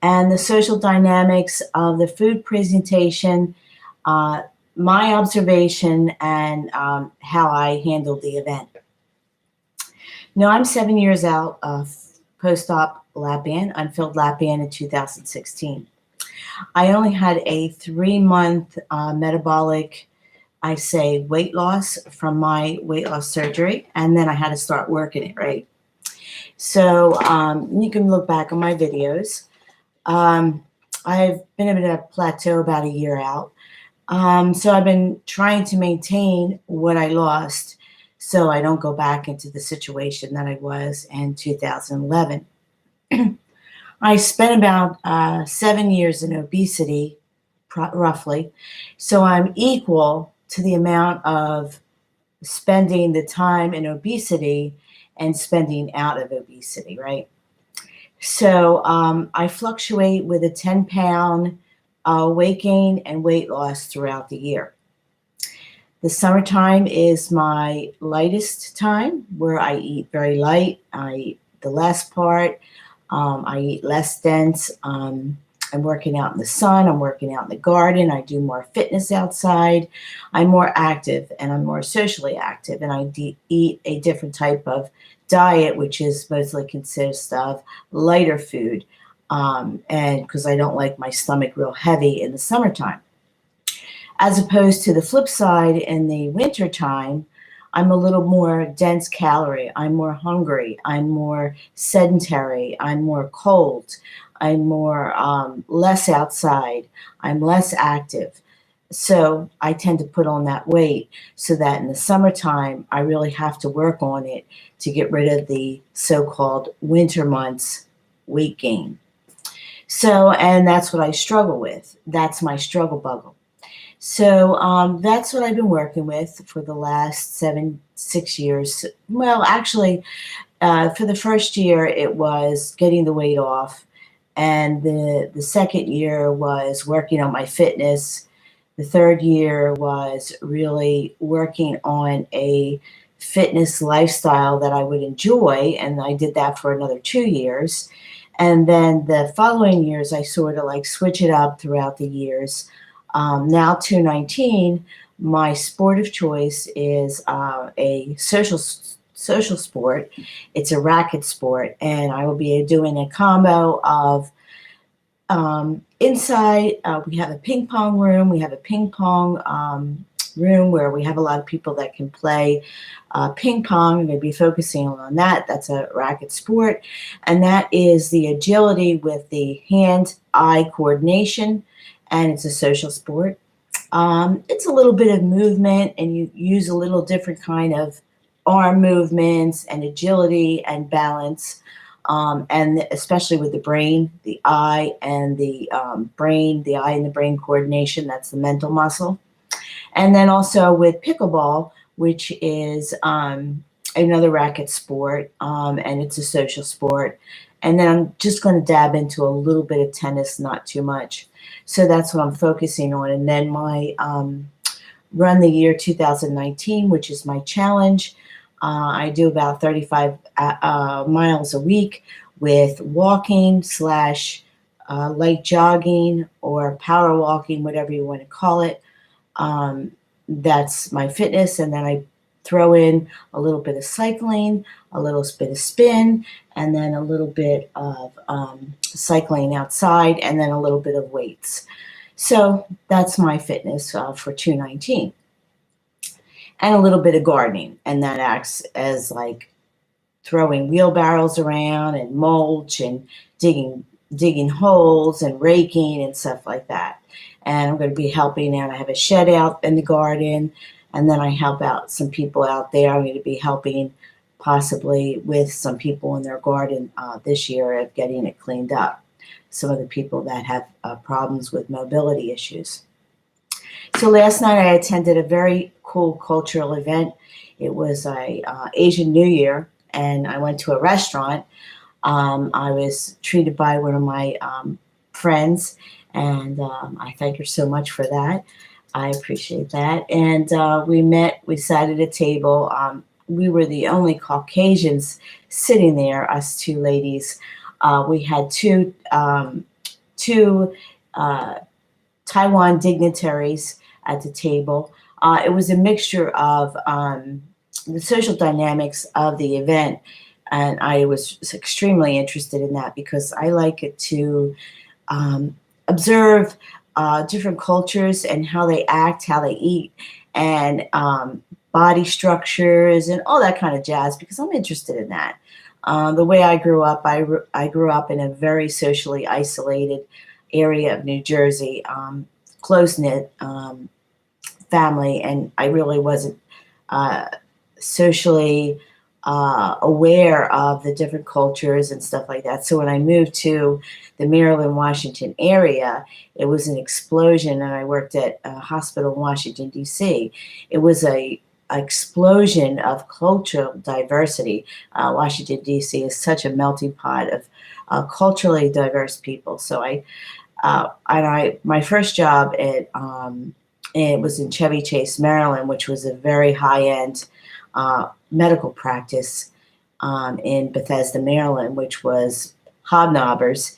and the social dynamics of the food presentation, uh, my observation, and how I handled the event. Now, I'm 7 years out of post-op lapband, unfilled lapband in 2016. I only had a 3-month metabolic, I say, weight loss from my weight loss surgery, and then I had to start working it, right? So you can look back on my videos. Um, I've been at a plateau about a year out. So I've been trying to maintain what I lost so I don't go back into the situation that I was in 2011. I spent about 7 years in obesity, roughly. So I'm equal to the amount of spending the time in obesity and spending out of obesity, right? So I fluctuate with a 10-pound weight gain and weight loss throughout the year. The summertime is my lightest time, where I eat very light. I eat the less part. I eat less dense. I'm working out in the sun. I'm working out in the garden. I do more fitness outside. I'm more active, and I'm more socially active. And I eat a different type of diet, which is mostly consists of lighter food. And because I don't like my stomach real heavy in the summertime. As opposed to the flip side, in the winter time, I'm a little more dense calorie. I'm more hungry. I'm more sedentary. I'm more cold. I'm more less outside. I'm less active. So I tend to put on that weight so that in the summertime, I really have to work on it to get rid of the so-called winter months weight gain. So, and that's what I struggle with. That's my struggle bubble. So that's what I've been working with for the last 6 years. Well, actually, for the first year, it was getting the weight off. And the second year was working on my fitness. The third year was really working on a fitness lifestyle that I would enjoy. And I did that for another 2 years. And then the following years, I sort of like switch it up throughout the years. Now, 2019, my sport of choice is a social sport. It's a racket sport, and I will be doing a combo of inside. We have a ping pong room. We have a ping pong room where we have a lot of people that can play ping pong. I'm going to be focusing on that. That's a racket sport, and that is the agility with the hand-eye coordination. And it's a social sport. It's a little bit of movement, and you use a little different kind of arm movements and agility and balance, and especially with the brain, the eye and the brain, the eye and the brain coordination. That's the mental muscle. And then also with pickleball, which is another racket sport, and it's a social sport. And then I'm just going to dab into a little bit of tennis, not too much. So that's what I'm focusing on. And then my run the year 2019, which is my challenge. I do about 35 miles a week with walking / light jogging or power walking, whatever you want to call it. That's my fitness. And then I throw in a little bit of cycling, a little bit of spin, and then a little bit of cycling outside, and then a little bit of weights. So that's my fitness for 2019. And a little bit of gardening, and that acts as like throwing wheelbarrows around and mulch and digging holes and raking and stuff like that. And I'm going to be helping out. I have a shed out in the garden, and then I help out some people out there. I'm going to be helping possibly with some people in their garden this year of getting it cleaned up. Some of the people that have problems with mobility issues. So last night I attended a very cool cultural event. It was a Asian New Year, and I went to a restaurant. I was treated by one of my friends, and I thank her so much for that. I appreciate that. And we sat at a table. We were the only Caucasians sitting there, us two ladies. We had two Taiwan dignitaries at the table. It was a mixture of the social dynamics of the event, and I was extremely interested in that because I like it to observe different cultures and how they act, how they eat, and body structures and all that kind of jazz because I'm interested in that. The way I grew up, I grew up in a very socially isolated area of New Jersey, close-knit family, and I really wasn't socially aware of the different cultures and stuff like that. So when I moved to the Maryland, Washington area, it was an explosion, and I worked at a hospital in Washington, D.C. It was a explosion of cultural diversity. Washington, D.C. is such a melting pot of culturally diverse people. So my first job it was in Chevy Chase, Maryland, which was a very high-end medical practice in Bethesda, Maryland, which was hobnobbers.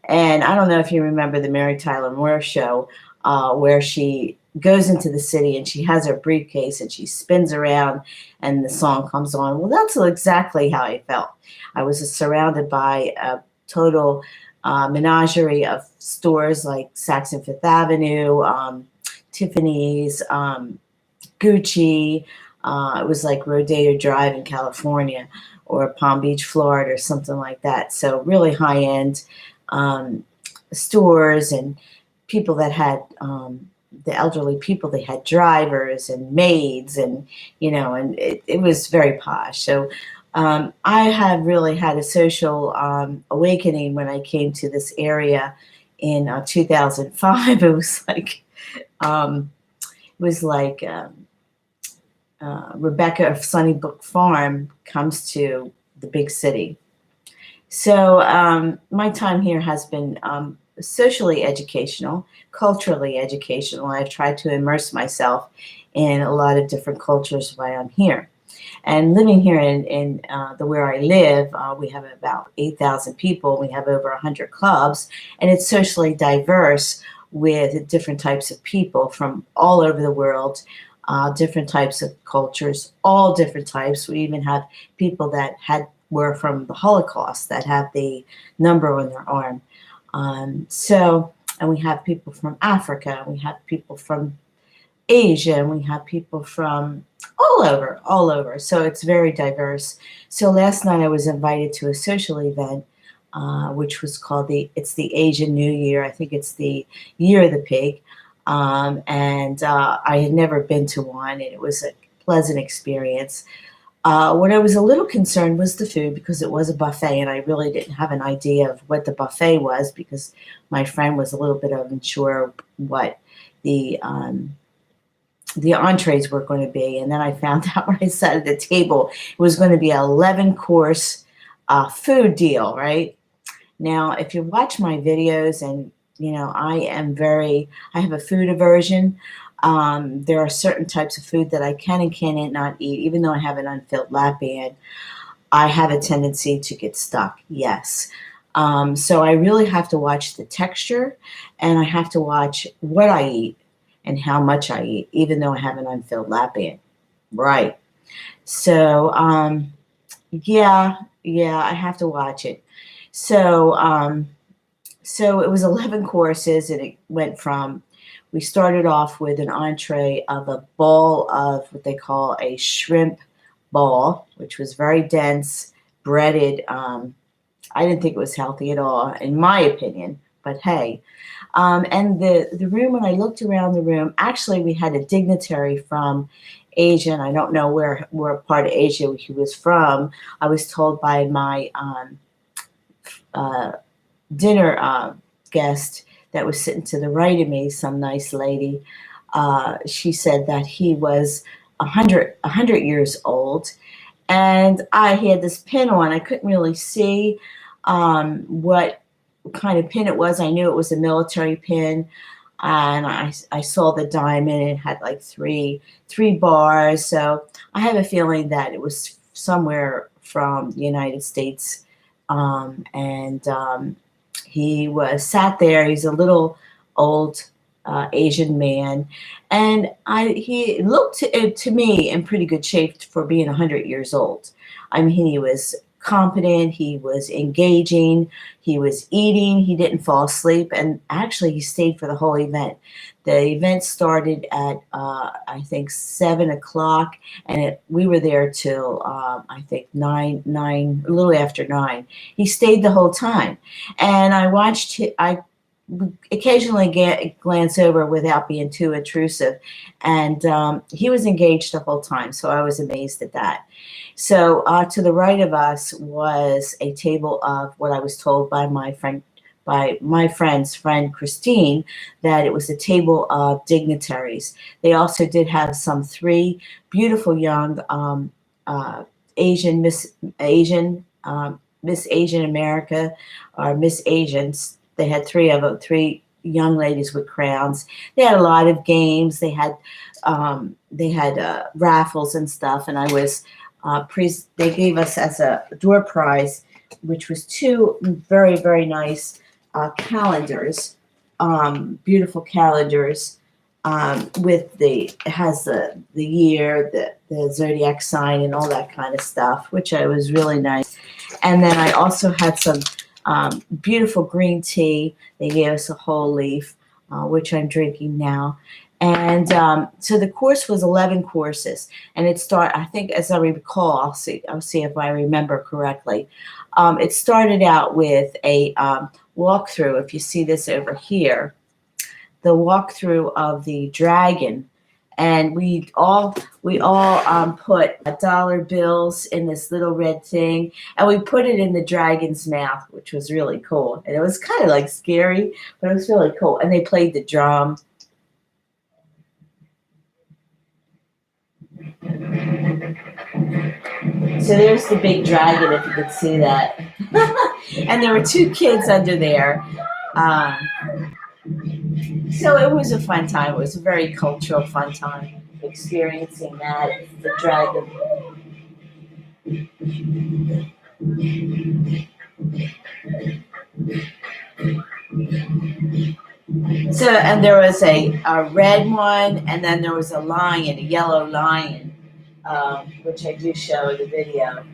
And I don't know if you remember the Mary Tyler Moore show, where she goes into the city and she has her briefcase and she spins around and the song comes on. Well, that's exactly how I felt. I was surrounded by a total menagerie of stores like Saks and Fifth Avenue, Tiffany's, Gucci. It was like Rodeo Drive in California or Palm Beach, Florida, or something like that. So really high-end stores, and people that had the elderly people, they had drivers and maids, and and it was very posh. So I had really had a social awakening when I came to this area in 2005. It was like Rebecca of Sunnybrook Farm comes to the big city. So my time here has been socially educational, culturally educational. I've tried to immerse myself in a lot of different cultures while I'm here. And living here in where I live, we have about 8,000 people. We have over 100 clubs, and it's socially diverse with different types of people from all over the world, different types of cultures, all different types. We even have people that were from the Holocaust that have the number on their arm. And we have people from Africa, we have people from Asia, and we have people from all over. So it's very diverse. So last night I was invited to a social event, which was called it's the Asian New Year. I think it's the Year of the Pig. And I had never been to one, and it was a pleasant experience. What I was a little concerned was the food, because it was a buffet, and I really didn't have an idea of what the buffet was, because my friend was a little bit unsure what the entrees were going to be. And then I found out when I sat at the table, it was going to be an 11-course food deal, right? Now, if you watch my videos, and I have a food aversion. There are certain types of food that I can and cannot eat, even though I have an unfilled lapband. I have a tendency to get stuck, yes. So I really have to watch the texture, and I have to watch what I eat and how much I eat, even though I have an unfilled lapband. Right. So, yeah, I have to watch it. So it was 11 courses, and it went from, we started off with an entree of a bowl of what they call a shrimp ball, which was very dense, breaded. I didn't think it was healthy at all, in my opinion, but hey. And the room, when I looked around the room, actually we had a dignitary from Asia, and I don't know where part of Asia he was from. I was told by my dinner guest that was sitting to the right of me, some nice lady. She said that he was 100 years old, and he had this pin on. I couldn't really see what kind of pin it was. I knew it was a military pin, and I saw the diamond. It had like three bars. So I have a feeling that it was somewhere from the United States He was sat there. He's a little old Asian man, and he looked to me in pretty good shape for being 100 years old. I mean, he was competent, he was engaging, he was eating, he didn't fall asleep, and actually he stayed for the whole event. The event started at I think 7 o'clock, and we were there till I think nine, a little after 9. He stayed the whole time, and I watched. I occasionally glance over without being too intrusive, and he was engaged the whole time. So I was amazed at that. So to the right of us was a table of what I was told by my friend's friend Christine, that it was a table of dignitaries. They also did have some 3 beautiful young Asian Miss Asian America, or Miss Asians. They had 3 of them, 3 young ladies with crowns. They had a lot of games. They had raffles and stuff, and I was they gave us as a door prize, which was 2 very, very nice calendars, beautiful calendars, with it has the year, the zodiac sign, and all that kind of stuff, which I was really nice. And then I also had some beautiful green tea. They gave us a whole leaf, which I'm drinking now. And so the course was 11 courses, and I think, as I recall, I'll see if I remember correctly. It started out with a walkthrough. If you see this over here, the walkthrough of the dragon, and we all put dollar bills in this little red thing, and we put it in the dragon's mouth, which was really cool. And it was kind of like scary, but it was really cool. And they played the drum. So there's the big dragon, if you could see that. And there were 2 kids under there. So it was a fun time. It was a very cultural fun time, experiencing that, the dragon. So, and there was a red one, and then there was a lion, a yellow lion, which I do show in the video.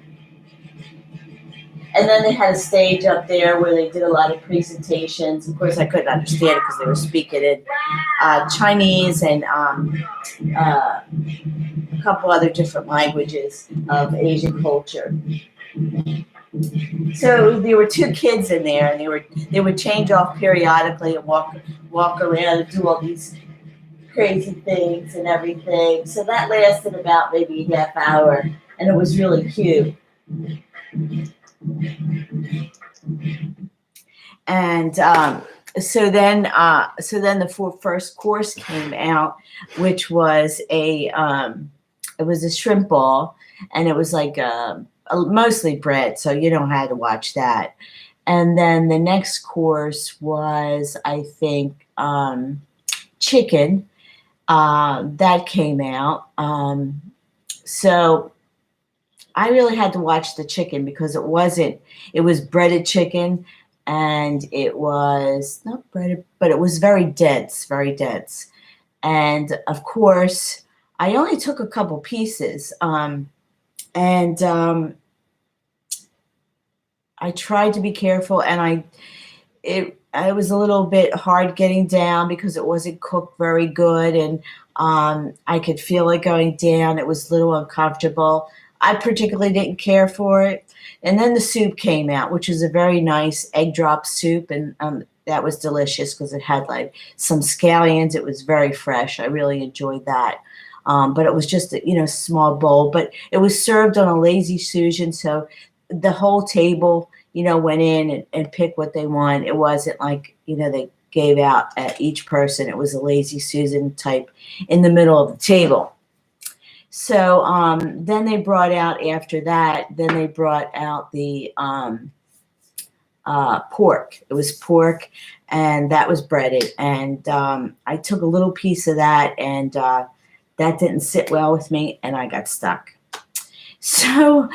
And then they had a stage up there where they did a lot of presentations. Of course, I couldn't understand it because they were speaking in Chinese and a couple other different languages of Asian culture. So there were 2 kids in there, and they would change off periodically and walk around and do all these crazy things and everything. So that lasted about maybe a half hour, and it was really cute. And so then the first course came out, which was it was a shrimp ball, and it was like mostly bread, so you don't have to watch that. And then the next course was, I think, chicken. That came out. So I really had to watch the chicken because it was breaded chicken, and it was not breaded, but it was very dense, very dense. And of course, I only took a couple pieces, and I tried to be careful, and it was a little bit hard getting down because it wasn't cooked very good, and I could feel it going down. It was a little uncomfortable. I particularly didn't care for it. And then the soup came out, which is a very nice egg drop soup, and that was delicious because it had like some scallions. It was very fresh. I really enjoyed that. But it was just a small bowl, but it was served on a lazy Susan, so the whole table went in and picked what they want. It wasn't like they gave out at each person. It was a lazy Susan type in the middle of the table. So then they brought out, after that, the pork. It was pork, and that was breaded. And I took a little piece of that, and that didn't sit well with me, and I got stuck. So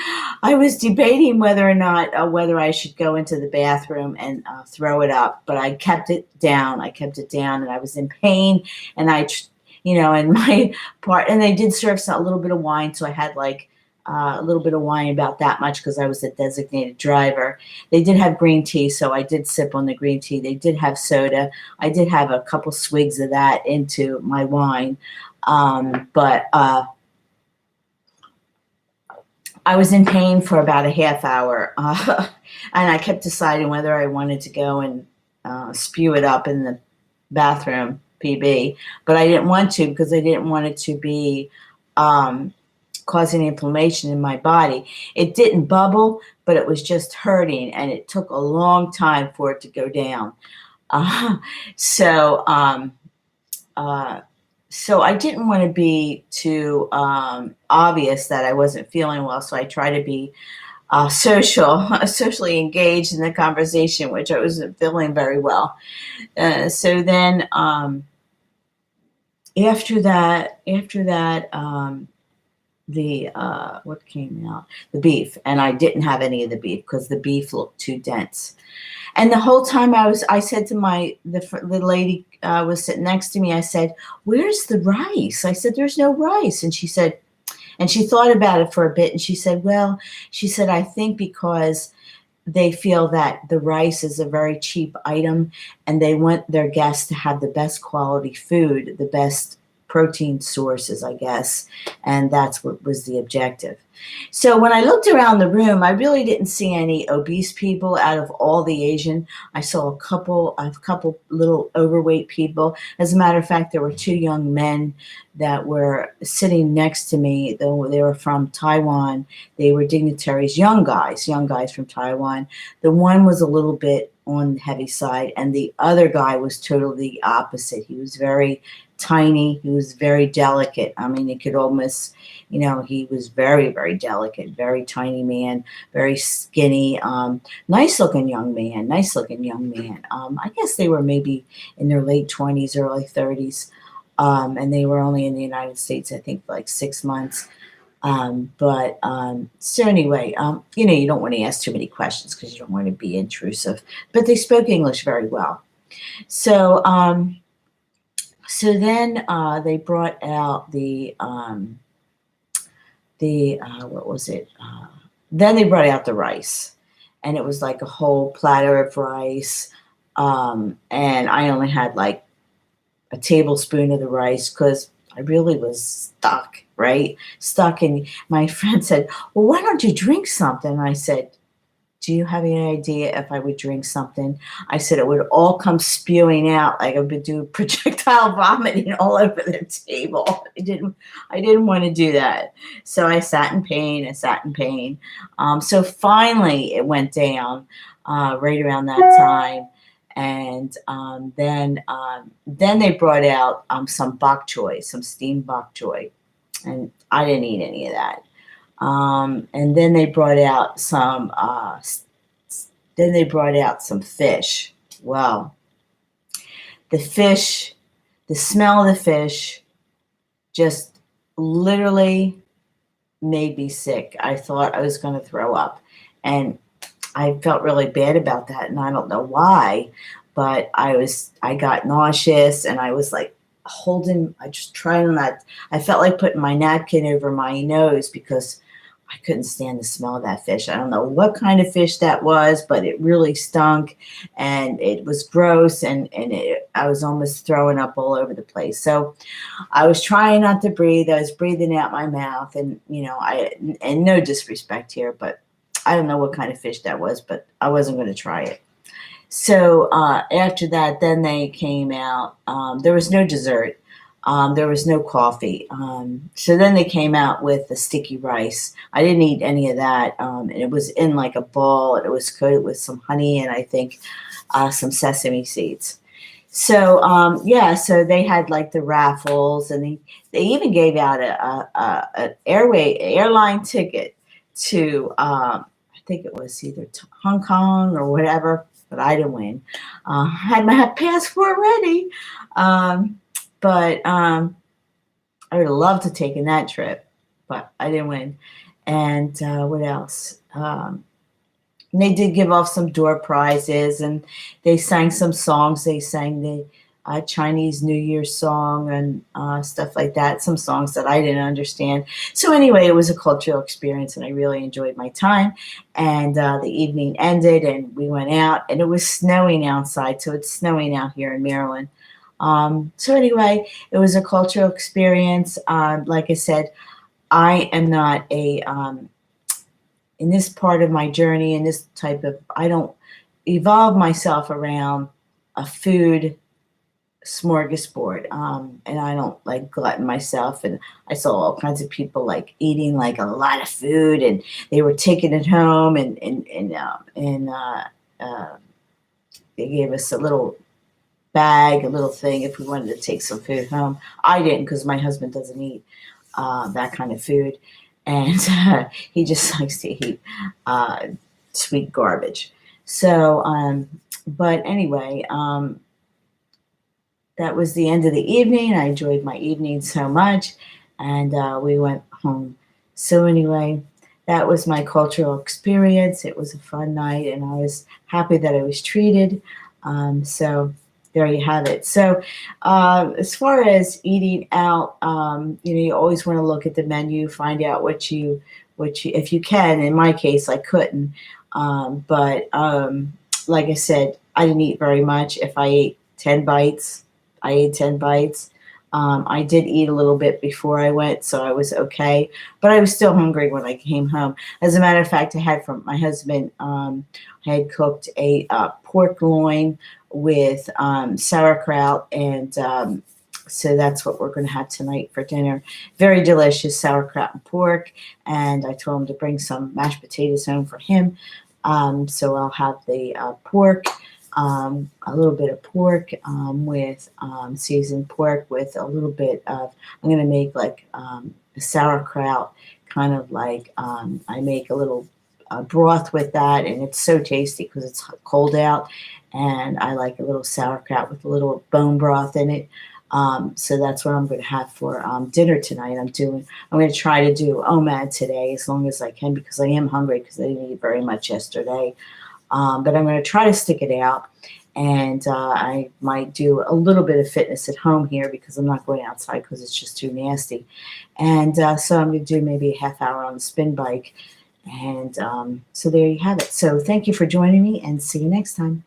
I was debating whether or not whether I should go into the bathroom and throw it up, but I kept it down. I kept it down, and I was in pain. And and my part, and they did serve a little bit of wine, so I had like a little bit of wine, about that much, because I was a designated driver. They did have green tea, so I did sip on the green tea. They did have soda. I did have a couple swigs of that into my wine, but. I was in pain for about a half hour, and I kept deciding whether I wanted to go and spew it up in the bathroom, PB, but I didn't want to, because I didn't want it to be causing inflammation in my body. It didn't bubble, but it was just hurting, and it took a long time for it to go down. Uh, so uh, so I didn't want to be too obvious that I wasn't feeling well. So I try to be socially engaged in the conversation, which I wasn't feeling very well. So then after that, the what came out? The beef, and I didn't have any of the beef because the beef looked too dense. And the whole time I said to the lady was sitting next to me. I said, "Where's the rice?" I said, "There's no rice." And she said, and she thought about it for a bit, and she said, "Well," she said, "I think because they feel that the rice is a very cheap item, and they want their guests to have the best quality food, the best protein sources, I guess, and that's what was the objective." So when I looked around the room, I really didn't see any obese people out of all the Asian. I saw a couple little overweight people. As a matter of fact, there were two young men that were sitting next to me. Though they were from Taiwan. They were dignitaries, young guys from Taiwan. The one was a little bit on the heavy side, and the other guy was totally the opposite. He was very tiny. He was very delicate. I mean, it could almost, he was very, very delicate, very tiny man, very skinny, nice looking young man. I guess they were maybe in their late 20s, early 30s. And they were only in the United States, I think, for like 6 months. So anyway, you don't want to ask too many questions because you don't want to be intrusive, but they spoke English very well. So then they brought out what was it? Then they brought out the rice, and it was like a whole platter of rice. And I only had like a tablespoon of the rice because I really was stuck, right? Stuck. And my friend said, "Well, why don't you drink something?" And I said, "Do you have any idea if I would drink something?" I said it would all come spewing out like I would do projectile vomiting all over the table. I didn't want to do that. So I sat in pain. So finally it went down right around that time. And then they brought out some bok choy, some steamed bok choy. And I didn't eat any of that. And then they brought out some fish. Well, the smell of the fish just literally made me sick. I thought I was going to throw up, and I felt really bad about that, and I don't know why, but I got nauseous, and I was like I just trying not, I felt like putting my napkin over my nose because I couldn't stand the smell of that fish. I don't know what kind of fish that was, but it really stunk, and it was gross, and I was almost throwing up all over the place. So I was trying not to breathe. I was breathing out my mouth, and and no disrespect here, but I don't know what kind of fish that was, but I wasn't going to try it. So after that, then they came out. There was no dessert. There was no coffee. So then they came out with the sticky rice. I didn't eat any of that. And it was in like a bowl. It was coated with some honey and I think some sesame seeds. So so they had like the raffles, and they even gave out an airline ticket to I think it was either Hong Kong or whatever, but I didn't win. I had my passport ready. But I would have loved to have taken that trip, but I didn't win. And what else? And they did give off some door prizes, and they sang some songs. They sang the Chinese New Year song and stuff like that. Some songs that I didn't understand. So anyway, it was a cultural experience, and I really enjoyed my time. And the evening ended, and we went out, and it was snowing outside. So it's snowing out here in Maryland. So anyway, it was a cultural experience. Like I said, I am not a in this part of my journey, in this type of, I don't evolve myself around a food smorgasbord, and I don't like glutton myself. And I saw all kinds of people like eating like a lot of food, and they were taking it home, and they gave us a little bag, a little thing if we wanted to take some food home. I didn't, because my husband doesn't eat that kind of food, and he just likes to eat sweet garbage. So, but anyway, that was the end of the evening. I enjoyed my evening so much, and we went home. So anyway, that was my cultural experience. It was a fun night, and I was happy that I was treated. So there you have it. So as far as eating out, you always want to look at the menu, find out what you, if you can. In my case, I couldn't. But like I said, I didn't eat very much. If I ate 10 bites, I ate 10 bites. I did eat a little bit before I went, so I was okay. But I was still hungry when I came home. As a matter of fact, I had from my husband, I had cooked a pork loin with sauerkraut, and so that's what we're going to have tonight for dinner. Very delicious sauerkraut and pork, and I told him to bring some mashed potatoes home for him. So I'll have the pork, a little bit of pork with seasoned pork with a little bit of, I'm going to make like a sauerkraut, kind of like I make a little broth with that, and it's so tasty because it's cold out, and I like a little sauerkraut with a little bone broth in it. So that's what I'm going to have for dinner tonight. I'm going to try to do OMAD today as long as I can, because I am hungry because I didn't eat very much yesterday. But I'm going to try to stick it out, and I might do a little bit of fitness at home here because I'm not going outside because it's just too nasty. And so I'm going to do maybe a half hour on the spin bike. And so there you have it. So thank you for joining me, and see you next time.